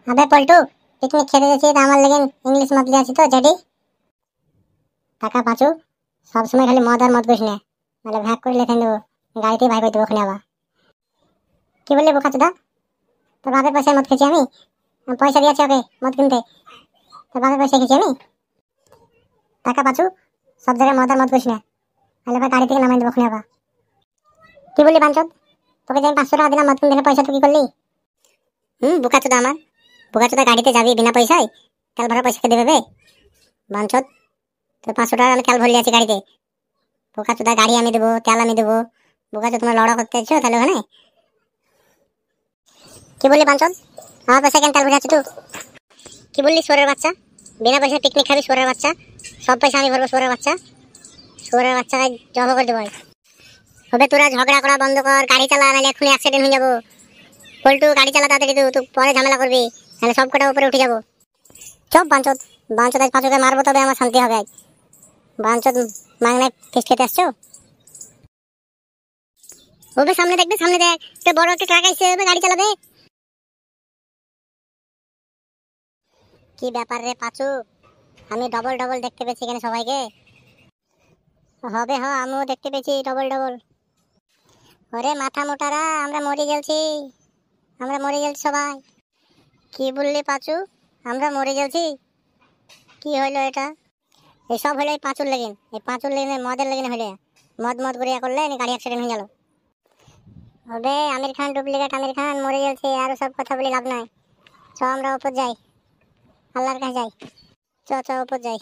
আবে পল্টু, পিকনিক খেতে যাচ্ছি তা আমার লেগে ইংলিশ মত লিয়ে আছি তো জেডি। টাকা পাঁচু, সবসময় খালি মদ আর মদ করিস না, নাহলে ভাগ করে লেখেন দেবো, গাড়িতেই ভাগ করে দেবো ওখানে আবার। কি বললি বোকাচোদা? তোর বাপের পয়সায় মদ খেয়েছি আমি? পয়সা দিয়েছি ওকে মদ কিনতে, তোর বাপের পয়সা খেয়েছি আমি? টাকা পাঁচু, সব জায়গায় মদ আর মদ করিস না, নাহলে আবার গাড়ি থেকে নামাই দেবো ওখানে আবার। কি বললি বাঞ্চদ? তোকে যে আমি 500 টাকা দিলাম মদ কিনতে, পয়সা তুই কি করলি? বোকাচোদা আমার, বোকাচোদা গাড়িতে যাবি বিনা পয়সায়, তেল ভরা পয়সা কে দেবে বে? বাঞ্চদ, তোর 500 টাকা আমি তেল ভরলি আছি গাড়িতে, বোকাচোদা গাড়ি আমি দেবো, তেল আমি দেবো। বোকাচোদা তোমরা লড়া করতে এসছো তাহলে ওখানে? কি বললি বাঞ্চদ? আমার পয়সা কেন তেল ভরে আছিস তুই? কি বললি শুয়োরের বাচ্চা? বিনা পয়সায় পিকনিক খাবি শুয়োরের বাচ্চা? সব পয়সা আমি ভরবো শুয়োরের বাচ্চা? শুয়োরের বাচ্চাকে জব করে দেবো। হবে তোরা ঝগড়া করা বন্ধ কর, গাড়ি চালা, নাহলে এক্ষুনি অ্যাক্সিডেন্ট হয়ে যাবো। পল্টু গাড়ি চালা তাড়াতাড়ি, তুই পরে ঝামেলা করবি, তাহলে সব কটা উপরে উঠে যাবো। চপ বাঞ্চদ, বাঞ্চদ আজ পাঁচুকে মারবো তবে আমার শান্তি হবে আজ। বাঞ্চদ মাংনায় ফিস্ট খেতে আসছো? ওবে সামনে দেখবে, সামনে দেখ, তো বড় একটা ট্রাক আইছে, ওবে গাড়ি চালাবে। কি ব্যাপার রে পাঁচু, আমি ডবল ডবল দেখতে পেয়েছি এখানে সবাইকে। হবে আমিও দেখতে পেয়েছি ডবল ডবল। ওরে মাথা মোটারা, আমরা মরে গেলছি, আমরা মরে গেলছি সবাই। কি বললি পাঁচু? আমরা মরে গেলছি? কি হইলো এটা? এইসব হলো এই পাঁচুর লেগিন, এই পাঁচুর লেগিন মদের লেগিন হইলে, মদ মদ করিয়া করলে গাড়ি অ্যাক্সিডেন্ট হয়ে গেল। হবে আমির খান ডুপ্লিকেট আমির খান মরে গেছে, আর সব কথা বলে লাভ নাই। চ আমরা উপর যাই, আল্লাহর কাছে যাই। চ চ উপর যাই।